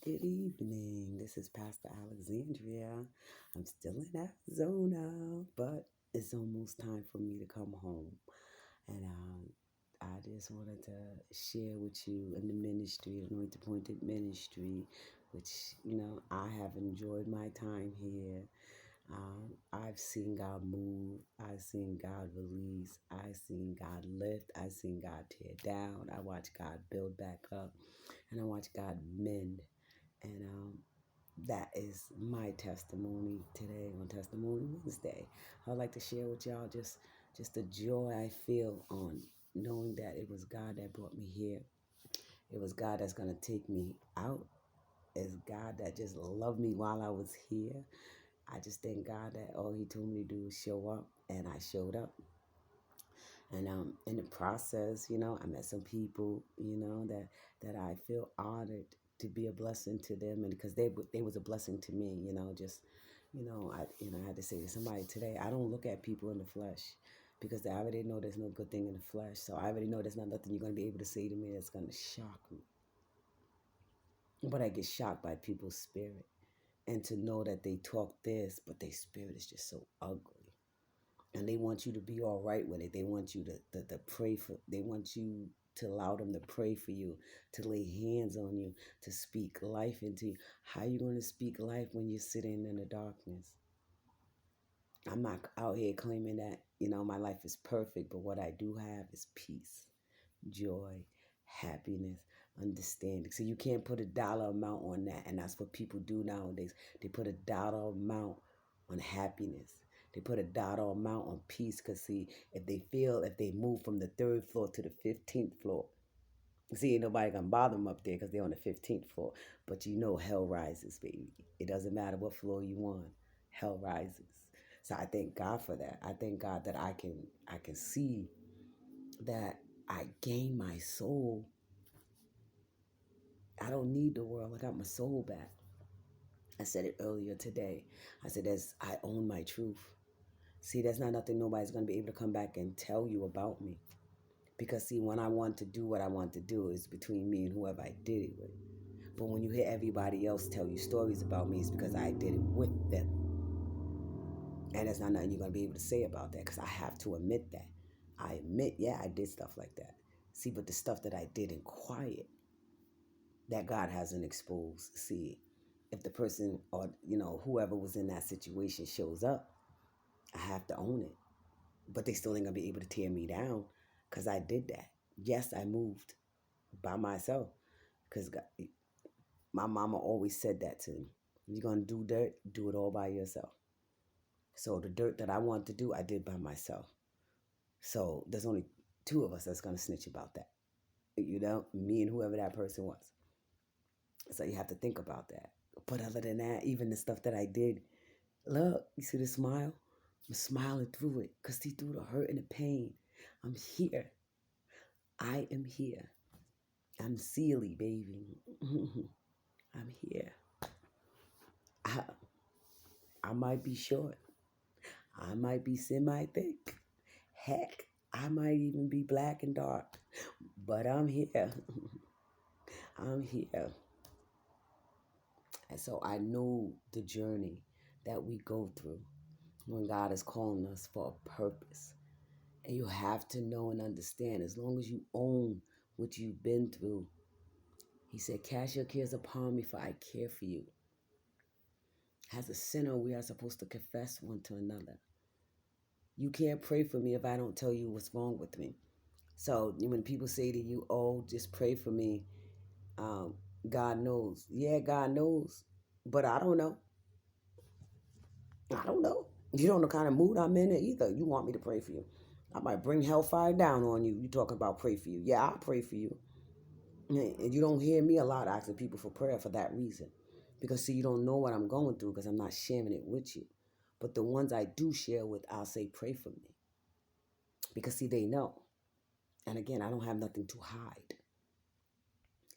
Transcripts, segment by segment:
Good evening. This is Pastor Alexandria. I'm still in Arizona, but it's almost time for me to come home. And I just wanted to share with you in the ministry, Anointed Appointed Ministry, which, I have enjoyed my time here. I've seen God move. I've seen God release. I've seen God lift. I've seen God tear down. I watch God build back up. And I watch God mend. And that is my testimony today on Testimony Wednesday. I'd like to share with y'all just the joy I feel on knowing that it was God that brought me here. It was God that's going to take me out. It's God that just loved me while I was here. I just thank God that all He told me to do was show up, and I showed up. And in the process, I met some people, that I feel honored to be a blessing to them, and because they was a blessing to me, just I had to say to somebody today, I don't look at people in the flesh because I already know there's no good thing in the flesh. So I already know there's not nothing you're going to be able to say to me that's going to shock me. But I get shocked by people's spirit, and to know that they talk this, but their spirit is just so ugly. And they want you to be all right with it. They want you to pray for, they want you to allow them to pray for you, to lay hands on you, to speak life into you. How are you going to speak life when you're sitting in the darkness? I'm not out here claiming that, my life is perfect, but what I do have is peace, joy, happiness, understanding. So you can't put a dollar amount on that. And that's what people do nowadays. They put a dollar amount on happiness. They put a dollar amount on peace. Because, see, if they move from the third floor to the 15th floor, see, ain't nobody gonna bother them up there because they're on the 15th floor. But hell rises, baby. It doesn't matter what floor you on, hell rises. So I thank God for that. I thank God that I can see that I gain my soul. I don't need the world. I got my soul back. I said it earlier today. I said, I own my truth. See, there's not nothing nobody's going to be able to come back and tell you about me. Because, see, when I want to do what I want to do, it's between me and whoever I did it with. But when you hear everybody else tell you stories about me, it's because I did it with them. And there's not nothing you're going to be able to say about that, because I have to admit that. I admit, yeah, I did stuff like that. See, but the stuff that I did in quiet, that God hasn't exposed. See, if the person or, whoever was in that situation shows up, I have to own it. But they still ain't going to be able to tear me down because I did that. Yes, I moved by myself because my mama always said that to me. You're going to do dirt, do it all by yourself. So the dirt that I want to do, I did by myself. So there's only two of us that's going to snitch about that. Me and whoever that person was. So you have to think about that. But other than that, even the stuff that I did, look, you see the smile? I'm smiling through it because see, through the hurt and the pain, I'm here. I am here. I'm Sealy, baby. I'm here. I, I might be short. I might be semi-thick. Heck, I might even be black and dark. But I'm here. I'm here. And so I know the journey that we go through when God is calling us for a purpose. And you have to know and understand, as long as you own what you've been through, He said, cast your cares upon me, for I care for you. As a sinner, we are supposed to confess one to another. You can't pray for me if I don't tell you what's wrong with me. So when people say to you, oh, just pray for me, God knows. Yeah, God knows. But I don't know. I don't know. You don't know the kind of mood I'm in either. You want me to pray for you. I might bring hellfire down on you. You talking about pray for you. Yeah, I'll pray for you. And you don't hear me a lot asking people for prayer for that reason. Because, see, you don't know what I'm going through because I'm not sharing it with you. But the ones I do share with, I'll say, pray for me. Because, see, they know. And again, I don't have nothing to hide.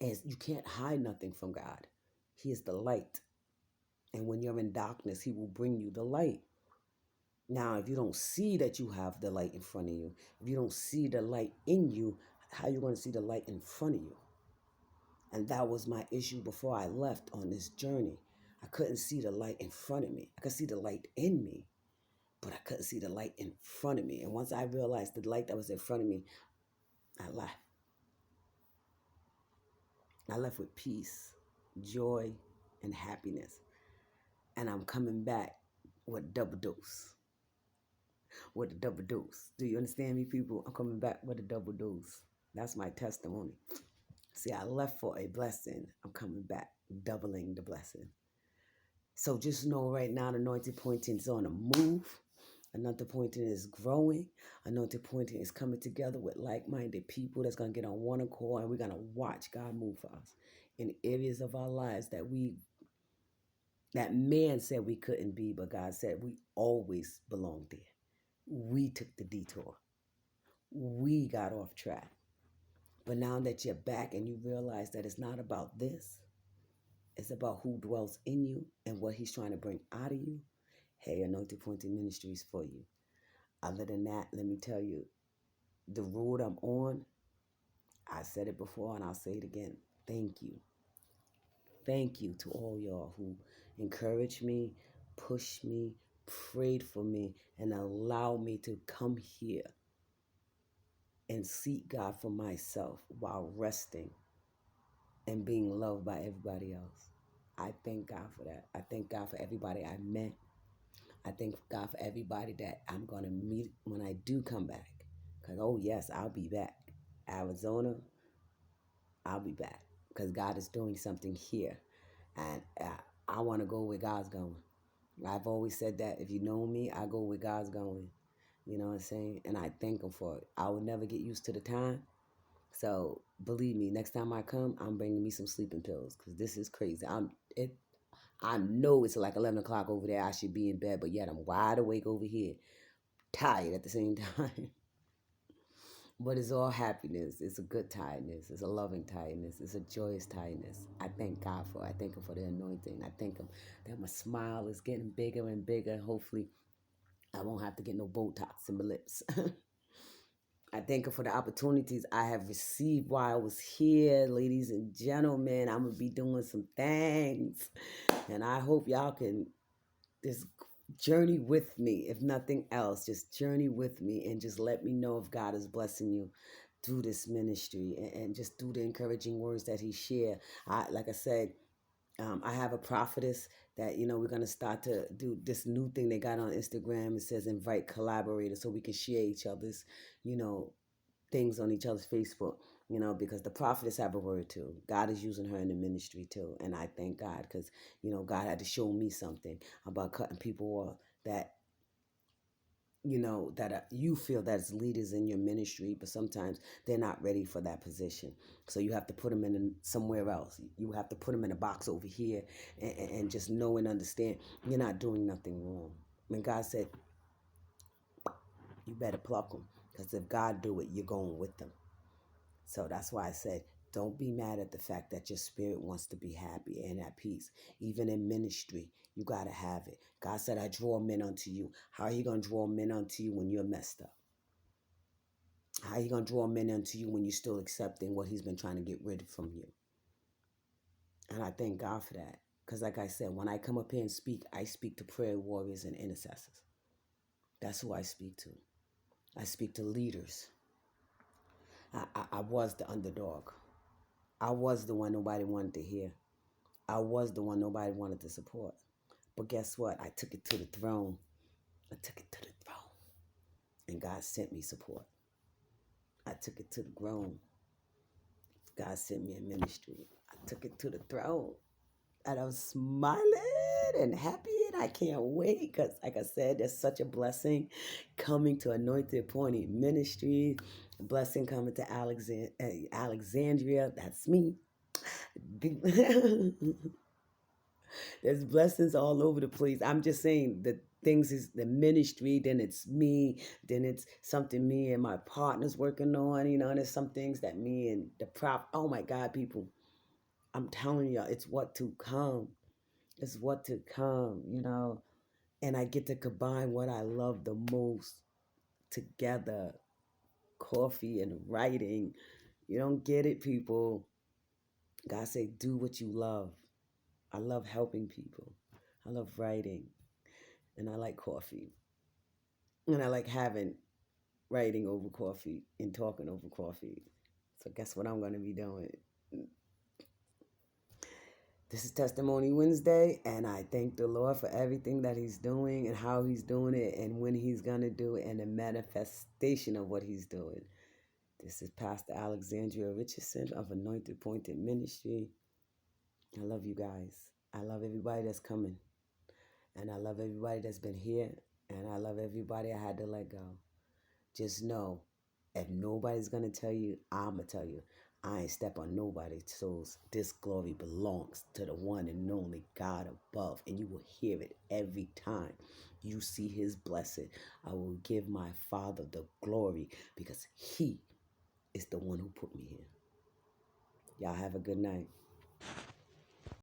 As you can't hide nothing from God. He is the light. And when you're in darkness, He will bring you the light. Now, if you don't see that you have the light in front of you, if you don't see the light in you, how are you going to see the light in front of you? And that was my issue before I left on this journey. I couldn't see the light in front of me. I could see the light in me, but I couldn't see the light in front of me. And once I realized the light that was in front of me, I left. I left with peace, joy, and happiness. And I'm coming back with double dose. With a double dose. Do you understand me, people? I'm coming back with a double dose. That's my testimony. See, I left for a blessing. I'm coming back, doubling the blessing. So just know right now, the anointed pointing is on a move. Anointed pointing is growing. Anointed pointing is coming together with like-minded people that's going to get on one accord, and we're going to watch God move for us in areas of our lives that man said we couldn't be, but God said we always belonged there. We took the detour. We got off track. But now that you're back and you realize that it's not about this, it's about who dwells in you and what he's trying to bring out of you. Hey, Anointed Pointing Ministries for you. Other than that, let me tell you, the road I'm on, I said it before and I'll say it again. Thank you. Thank you to all y'all who encouraged me, pushed me, prayed for me, and allowed me to come here and seek God for myself while resting and being loved by everybody else. I thank God for that. I thank God for everybody I met. I thank God for everybody that I'm going to meet when I do come back. Because, oh, yes, I'll be back. Arizona, I'll be back. Because God is doing something here. And I want to go where God's going. I've always said that if you know me, I go where God's going. You know what I'm saying? And I thank him for it. I will never get used to the time. So believe me, next time I come, I'm bringing me some sleeping pills because this is crazy. I know it's like 11 o'clock over there. I should be in bed, but yet I'm wide awake over here, tired at the same time. But it's all happiness. It's a good tiredness. It's a loving tiredness. It's a joyous tiredness. I thank God for it. I thank him for the anointing. I thank him that my smile is getting bigger and bigger. Hopefully, I won't have to get no Botox in my lips. I thank him for the opportunities I have received while I was here, ladies and gentlemen. I'm going to be doing some things. And I hope y'all can just journey with me, if nothing else. Just journey with me and just let me know if God is blessing you through this ministry and just through the encouraging words that he shared. Like I said, I have a prophetess that, we're going to start to do this new thing they got on Instagram. It says invite collaborators so we can share each other's, things on each other's Facebook, because the prophetess have a word too. God is using her in the ministry too. And I thank God because, God had to show me something about cutting people off that, you feel that's leaders in your ministry, but sometimes they're not ready for that position. So you have to put them in somewhere else. You have to put them in a box over here and just know and understand you're not doing nothing wrong. When God said, you better pluck them because if God do it, you're going with them. So that's why I said, don't be mad at the fact that your spirit wants to be happy and at peace. Even in ministry, you got to have it. God said, I draw men unto you. How are you going to draw men unto you when you're messed up? How are you going to draw men unto you when you're still accepting what he's been trying to get rid of from you? And I thank God for that. Because like I said, when I come up here and speak, I speak to prayer warriors and intercessors. That's who I speak to. I speak to leaders. I was the underdog. I was the one nobody wanted to hear. I was the one nobody wanted to support. But guess what? I took it to the throne. I took it to the throne. And God sent me support. I took it to the throne. God sent me a ministry. I took it to the throne. And I'm smiling and happy, and I can't wait because, like I said, there's such a blessing coming to Anointed Pointing Ministries. A blessing coming to Alexandria. That's me. There's blessings all over the place. I'm just saying the things is the ministry, then it's me, then it's something me and my partner's working on, and there's some things that me and the oh my God, people, I'm telling you, it's what to come. It's what to come, and I get to combine what I love the most together, coffee and writing. You don't get it, people. God say, do what you love. I love helping people. I love writing. And I like coffee. And I like having writing over coffee and talking over coffee. So guess what I'm going to be doing? This is Testimony Wednesday, and I thank the Lord for everything that He's doing and how He's doing it and when He's going to do it and the manifestation of what He's doing. This is Pastor Alexandria Richardson of Anointed Pointed Ministry. I love you guys. I love everybody that's coming. And I love everybody that's been here. And I love everybody I had to let go. Just know, if nobody's going to tell you, I'm going to tell you. I ain't step on nobody's toes. This glory belongs to the one and only God above. And you will hear it every time you see His blessing. I will give my Father the glory because He is the one who put me here. Y'all have a good night.